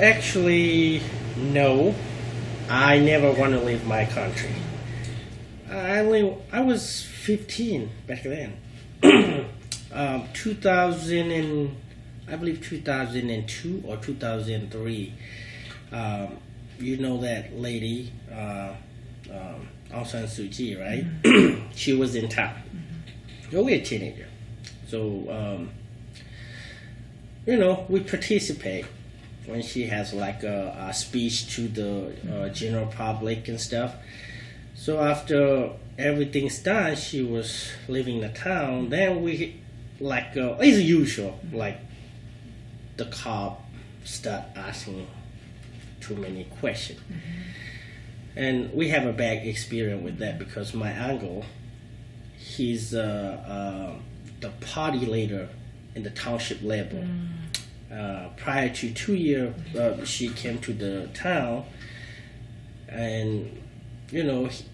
Actually, no. I never want to leave my country. I was 15 back then. 2000 and I believe 2002 or 2003. You know that lady, Aung San Suu Kyi, right? Mm-hmm. She was in town. Mm-hmm. So we're a teenager. So, we participate when she has like a speech to the general public and stuff. So after everything's done, she was leaving the town. Then we, like, as usual, like, the cop start asking too many questions. Mm-hmm. And we have a bad experience with that because my uncle, he's the party leader in the township level. Prior to 2 years, she came to the town, and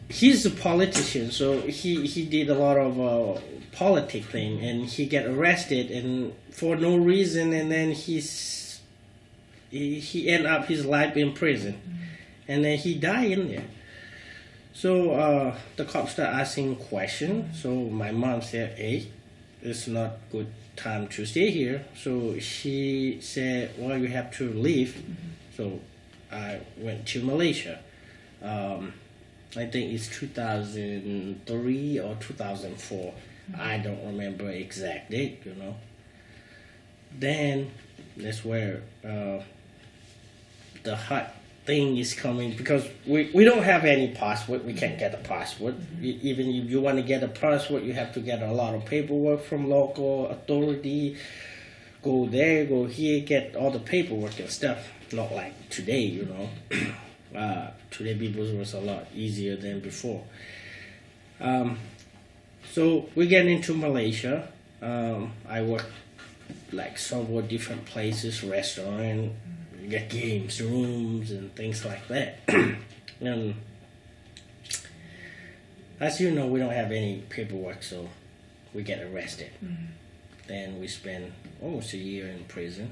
he's a politician, so he did a lot of politic thing, and he get arrested and for no reason, and then he end up his life in prison, and then he died in there. So the cops start asking questions. So my mom said, "Hey, it's not good time to stay here." So she said, "Well, you have to leave." So I went to Malaysia. I think it's 2003 or 2004. I don't remember exact date, Then that's where the hot thing is coming, because we don't have any passport. We can't get a passport. Even if you want to get a passport, you have to get a lot of paperwork from local authority. Go there, go here, get all the paperwork and stuff. Not like today, Today people's was a lot easier than before. So we get into Malaysia. I work like several different places, restaurant, get games rooms and things like that. And as you know, we don't have any paperwork, so we get arrested. Then we spend almost a year in prison.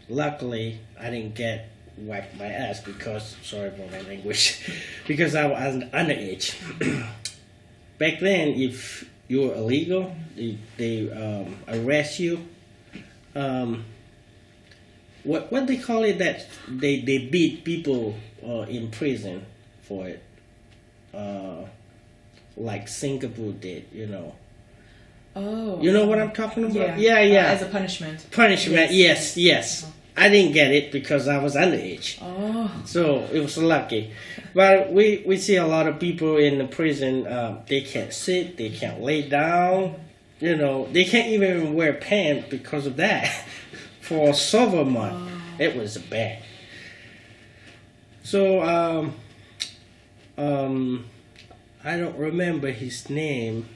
Luckily, I didn't get wiped my ass because, sorry for my language, because I was underage. Back then, if you were illegal, they arrest you. What they call it, that they beat people in prison for it, like Singapore did, Oh. You know what I'm talking about? Yeah. As a punishment. Punishment, yes. Oh. I didn't get it because I was underage. Oh. So it was lucky. But we see a lot of people in the prison, they can't sit, they can't lay down, they can't even wear pants because of that. For several months, it was bad. So, I don't remember his name.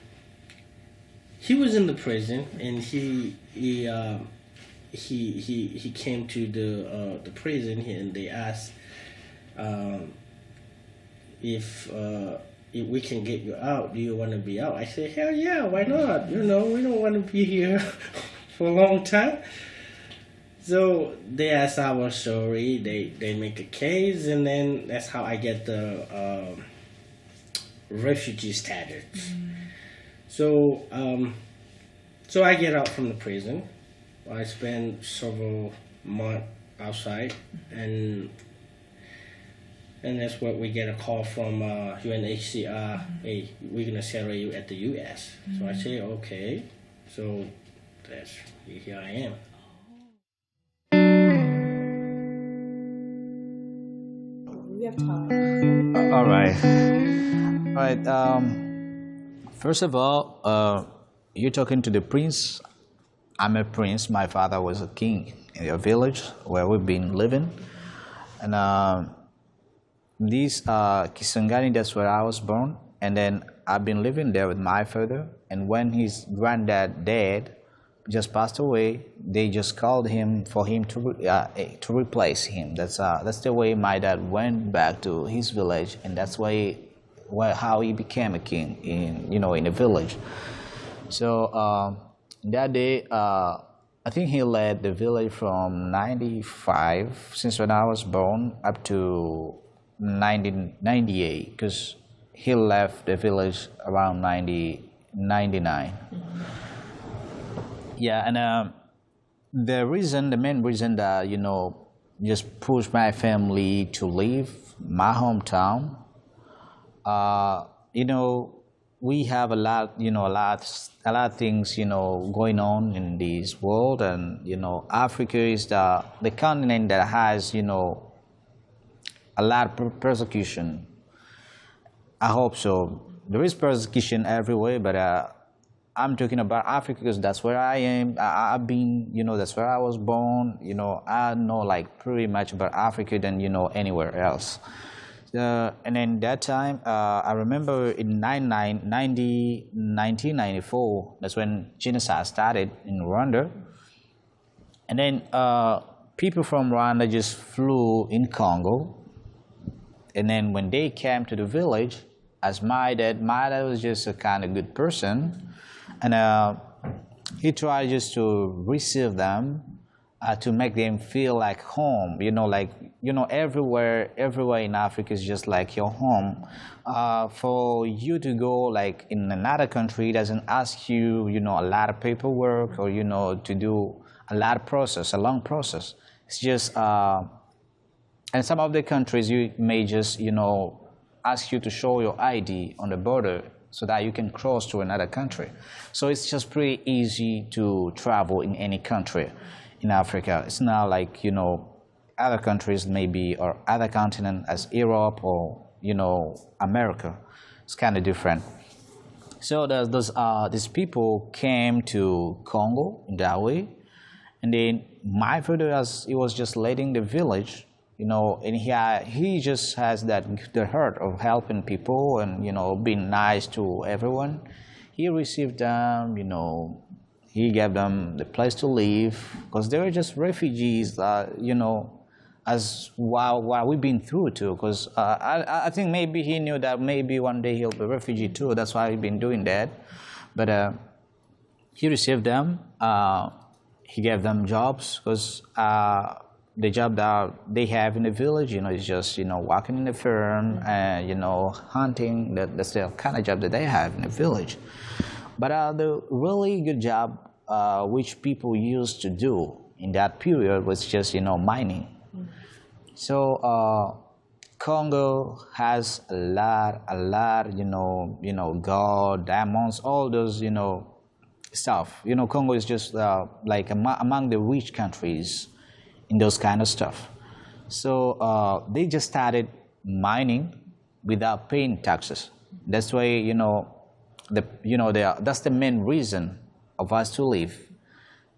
He was in the prison, and he came to the prison, and they asked if we can get you out. Do you want to be out? I said, hell yeah, why not? We don't want to be here for a long time. So they ask our story. They make a case, and then that's how I get the refugee status. So I get out from the prison. I spend several months outside, and that's where we get a call from UNHCR. Hey, we're gonna settle you at the U.S. So I say, okay. So here I am. We have time. All right. First of all, you're talking to the prince. I'm a prince. My father was a king in a village where we've been living. And this Kisangani, that's where I was born. And then I've been living there with my father. And when his granddad died, just passed away, they just called him for him to replace him. That's the way my dad went back to his village, and that's how he became a king in a village. So that day, I think he led the village from 95, since when I was born, up to 1998, because he left the village around 99. Yeah, and the main reason that, just pushed my family to leave my hometown, you know, we have a lot of things, going on in this world, and Africa is the continent that has, a lot of persecution. I hope so. There is persecution everywhere, but I'm talking about Africa because that's where I am. I've been, that's where I was born. I know like pretty much about Africa than anywhere else. And then that time, I remember in 1994, that's when genocide started in Rwanda. And then people from Rwanda just flew in Congo. And then when they came to the village, as my dad was just a kind of good person. And he tried just to receive them, to make them feel like home, everywhere in Africa is just like your home. For you to go like in another country, it doesn't ask you, a lot of paperwork or, to do a lot of process, a long process. It's just, and some of the countries you may just, ask you to show your ID on the border so that you can cross to another country. So it's just pretty easy to travel in any country in Africa. It's not like, other countries maybe, or other continent as Europe or, America. It's kind of different. So these people came to Congo in that way. And then my father, as he was just leading the village, and he just has the heart of helping people and, being nice to everyone. He received them, he gave them the place to live because they were just refugees, as while we've been through too. Because I think maybe he knew that maybe one day he'll be a refugee too. That's why he's been doing that. But he received them. He gave them jobs because the job that they have in the village, is just, working in the farm and, hunting. That's the kind of job that they have in the village. But the really good job which people used to do in that period was just, mining. So Congo has a lot, gold, diamonds, all those, stuff. Congo is just like among the rich countries in those kind of stuff. So they just started mining without paying taxes. That's why, that's the main reason of us to live.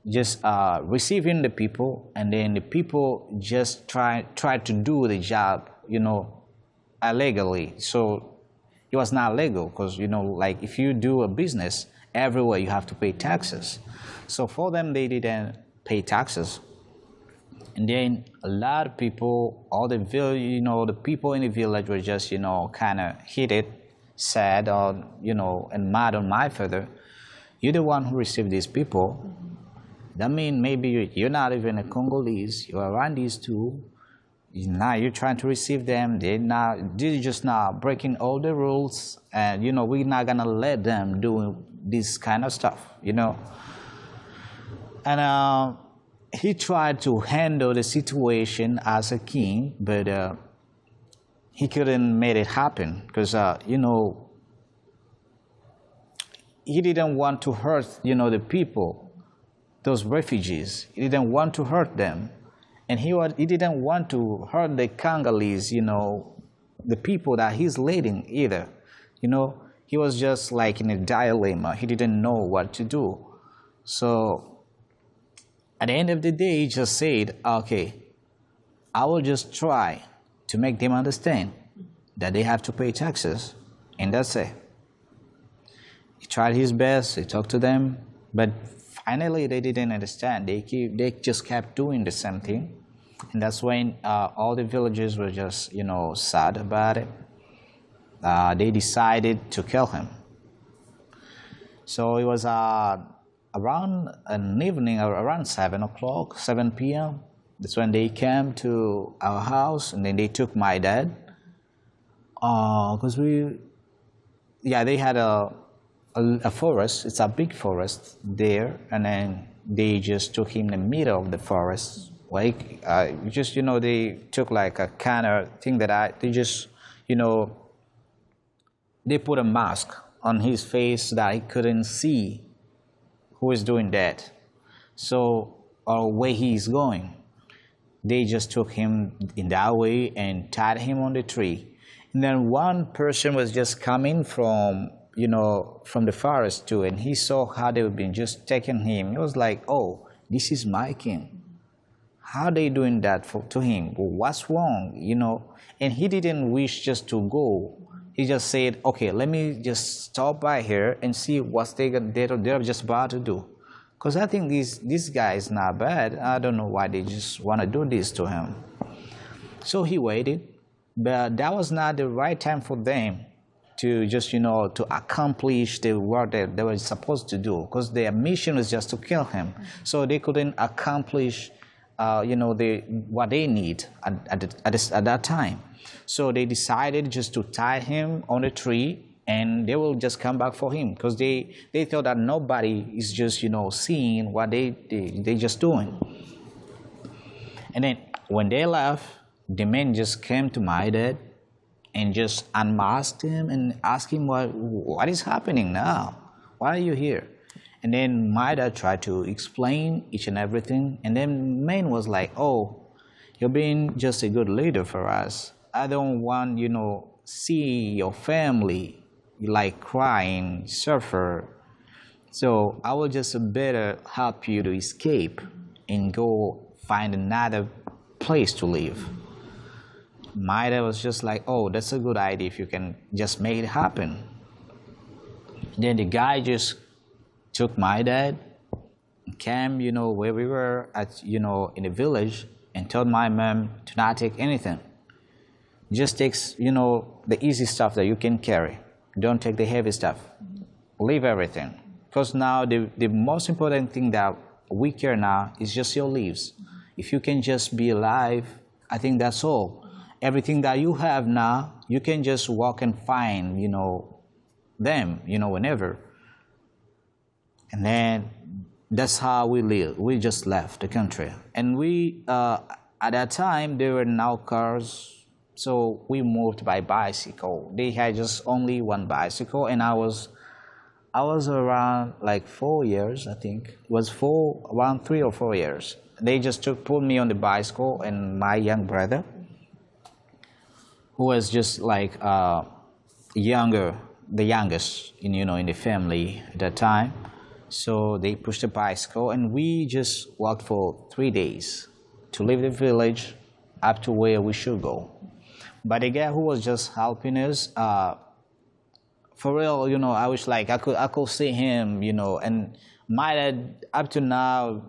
Just receiving the people, and then the people just try to do the job, illegally. So it was not legal because, like if you do a business, everywhere you have to pay taxes. So for them, they didn't pay taxes. And then a lot of people, all the village, the people in the village were just, kind of heated, sad, or, and mad on my father. You're the one who received these people. That means maybe you're not even a Congolese. You're Rwandese too. Now you're trying to receive them. They're just not breaking all the rules. And, we're not going to let them do this kind of stuff, And he tried to handle the situation as a king, but he couldn't make it happen because, he didn't want to hurt, the people, those refugees. He didn't want to hurt them. And he didn't want to hurt the Congolese, the people that he's leading either. He was just like in a dilemma. He didn't know what to do. So at the end of the day, he just said, okay, I will just try to make them understand that they have to pay taxes, and that's it. He tried his best, he talked to them, but finally they didn't understand. They just kept doing the same thing, and that's when all the villagers were just, sad about it. They decided to kill him. So it was around an evening, or around 7 o'clock, 7 p.m. That's when they came to our house, and then they took my dad. Because they had a forest. It's a big forest there, and then they just took him in the middle of the forest. Like, they took like a kind of thing they just, they put a mask on his face that he couldn't see who is doing that. So, or where he is going. They just took him in that way and tied him on the tree. And then one person was just coming from the forest too, and he saw how they had been just taking him. He was like, oh, this is my king. How they doing that to him? What's wrong? And he didn't wish just to go. He just said, okay, let me just stop by here and see what they're just about to do. Because I think this guy is not bad. I don't know why they just want to do this to him. So he waited, but that was not the right time for them to just, to accomplish the work that they were supposed to do, because their mission was just to kill him. So they couldn't accomplish, what they need at that time. So they decided just to tie him on a tree, and they will just come back for him, because they thought that nobody is just, seeing what they just doing. And then when they left, the men just came to my dad and just unmasked him and asked him what is happening now? Why are you here? And then my dad tried to explain each and everything. And then man was like, oh, you're being just a good leader for us. I don't want, see your family like crying, suffer. So I will just better help you to escape and go find another place to live. My dad was just like, oh, that's a good idea if you can just make it happen. Then the guy just took my dad, came, where we were at, in the village, and told my mom to not take anything. Just take, the easy stuff that you can carry. Don't take the heavy stuff. Leave everything. Because now the most important thing that we care now is just your lives. If you can just be alive, I think that's all. Everything that you have now, you can just walk and find, them, whenever. And then that's how we live. We just left the country. And we, at that time, there were no cars, so we moved by bicycle. They had just only one bicycle, and I was around like 4 years, I think. It was around 3 or 4 years. They just put me on the bicycle, and my young brother, who was just like the youngest in the family at that time. So they pushed the bicycle, and we just walked for 3 days to leave the village up to where we should go. But the guy who was just helping us, for real, I wish like I could see him, and my dad, up to now,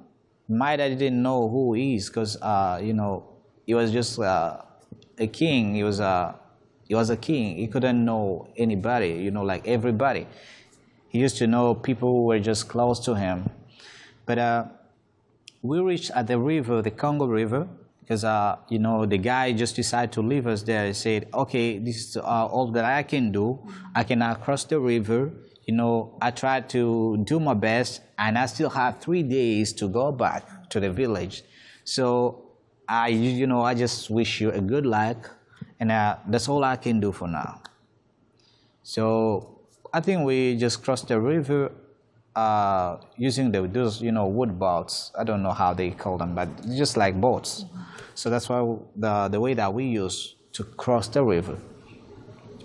my dad didn't know who he is, because, he was just a king. He was a king. He couldn't know anybody, like everybody. He used to know people who were just close to him. But we reached at the river, the Congo River, because, the guy just decided to leave us there. He said, okay, this is all that I can do. I cannot cross the river. I tried to do my best, and I still have 3 days to go back to the village. So, I just wish you a good luck, and that's all I can do for now. So, I think we just crossed the river using those, wood boats. I don't know how they call them, but just like boats. So that's why the way that we use to cross the river.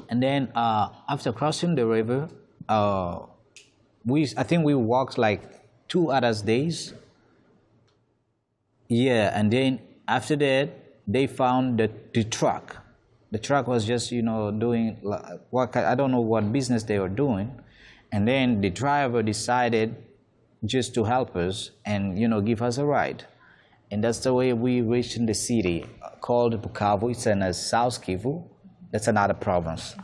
And then after crossing the river, I think we walked like 2 other days. Yeah, and then after that, they found the truck. The truck was just, doing what, I don't know what business they were doing. And then the driver decided just to help us and, give us a ride. And that's the way we reached in the city called Bukavu. It's in South Kivu. That's another province.